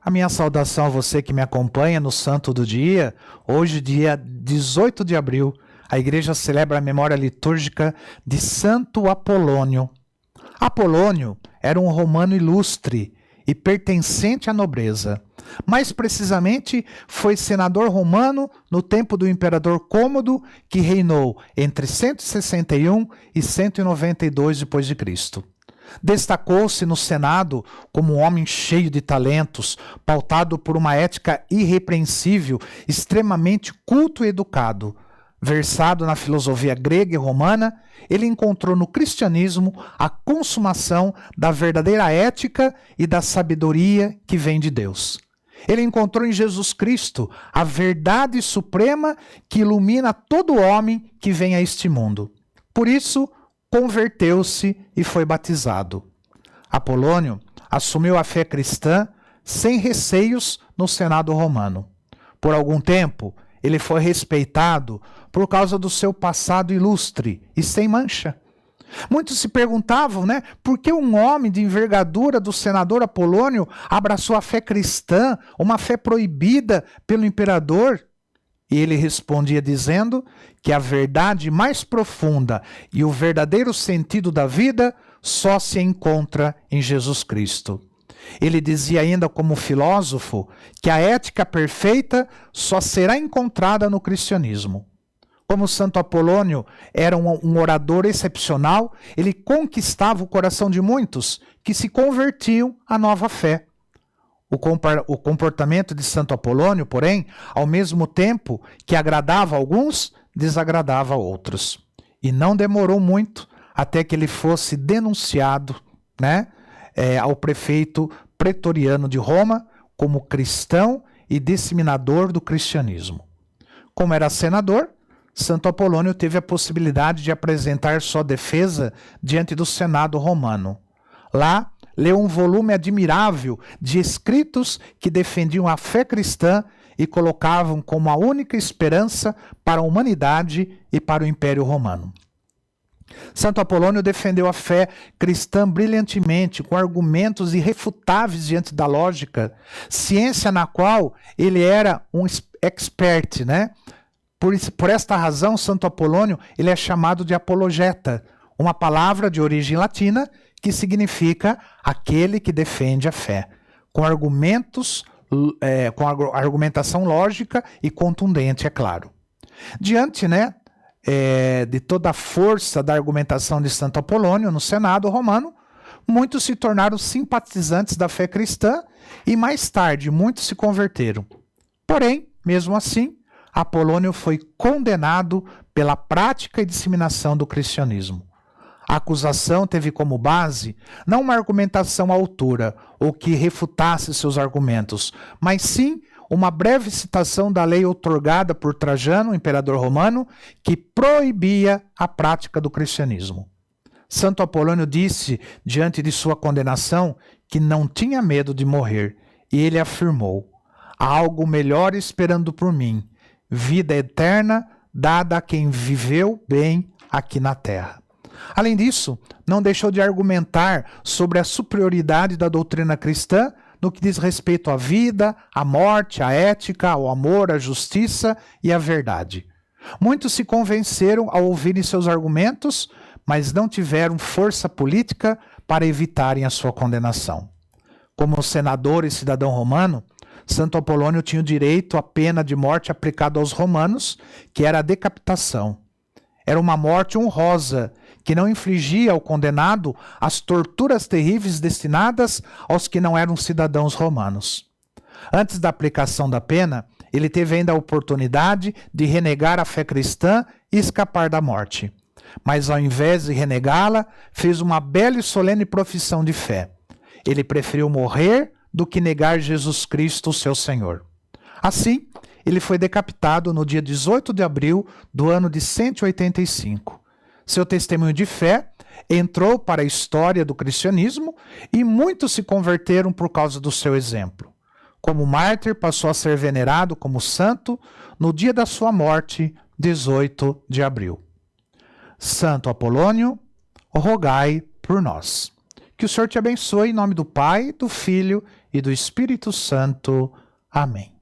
A minha saudação a você que me acompanha no Santo do Dia. Hoje, dia 18 de abril, a igreja celebra a memória litúrgica de Santo Apolônio. Apolônio era um romano ilustre e pertencente à nobreza. Mais precisamente, foi senador romano no tempo do imperador Cômodo, que reinou entre 161 e 192 d.C. Destacou-se no Senado como um homem cheio de talentos, pautado por uma ética irrepreensível, extremamente culto e educado. Versado na filosofia grega e romana, ele encontrou no cristianismo a consumação da verdadeira ética e da sabedoria que vem de Deus. Ele encontrou em Jesus Cristo a verdade suprema que ilumina todo homem que vem a este mundo. Por isso, converteu-se e foi batizado. Apolônio assumiu a fé cristã sem receios no Senado romano. Por algum tempo, ele foi respeitado por causa do seu passado ilustre e sem mancha. Muitos se perguntavam, por que um homem de envergadura do senador Apolônio abraçou a fé cristã, uma fé proibida pelo imperador? E ele respondia dizendo que a verdade mais profunda e o verdadeiro sentido da vida só se encontra em Jesus Cristo. Ele dizia ainda como filósofo que a ética perfeita só será encontrada no cristianismo. Como Santo Apolônio era um orador excepcional, ele conquistava o coração de muitos que se convertiam à nova fé. O comportamento de Santo Apolônio, porém, ao mesmo tempo que agradava a alguns, desagradava a outros. E não demorou muito até que ele fosse denunciado, ao prefeito pretoriano de Roma como cristão e disseminador do cristianismo. Como era senador, Santo Apolônio teve a possibilidade de apresentar sua defesa diante do Senado romano. Lá, leu um volume admirável de escritos que defendiam a fé cristã e colocavam como a única esperança para a humanidade e para o Império Romano. Santo Apolônio defendeu a fé cristã brilhantemente, com argumentos irrefutáveis diante da lógica, ciência na qual ele era um expert, Por esta razão, Santo Apolônio ele é chamado de apologeta, uma palavra de origem latina que significa aquele que defende a fé, com argumentação lógica e contundente, é claro. Diante, de toda a força da argumentação de Santo Apolônio no Senado romano, muitos se tornaram simpatizantes da fé cristã e mais tarde muitos se converteram. Porém, mesmo assim, Apolônio foi condenado pela prática e disseminação do cristianismo. A acusação teve como base não uma argumentação à altura ou que refutasse seus argumentos, mas sim uma breve citação da lei outorgada por Trajano, imperador romano, que proibia a prática do cristianismo. Santo Apolônio disse, diante de sua condenação, que não tinha medo de morrer, e ele afirmou: há algo melhor esperando por mim, vida eterna dada a quem viveu bem aqui na terra. Além disso, não deixou de argumentar sobre a superioridade da doutrina cristã no que diz respeito à vida, à morte, à ética, ao amor, à justiça e à verdade. Muitos se convenceram ao ouvirem seus argumentos, mas não tiveram força política para evitarem a sua condenação. Como senador e cidadão romano, Santo Apolônio tinha o direito à pena de morte aplicada aos romanos, que era a decapitação. Era uma morte honrosa, que não infligia ao condenado as torturas terríveis destinadas aos que não eram cidadãos romanos. Antes da aplicação da pena, ele teve ainda a oportunidade de renegar a fé cristã e escapar da morte. Mas ao invés de renegá-la, fez uma bela e solene profissão de fé. Ele preferiu morrer do que negar Jesus Cristo, seu Senhor. Assim, ele foi decapitado no dia 18 de abril do ano de 185. Seu testemunho de fé entrou para a história do cristianismo e muitos se converteram por causa do seu exemplo. Como mártir, passou a ser venerado como santo no dia da sua morte, 18 de abril. Santo Apolônio, rogai por nós. Que o Senhor te abençoe em nome do Pai, do Filho e do Espírito Santo. Amém.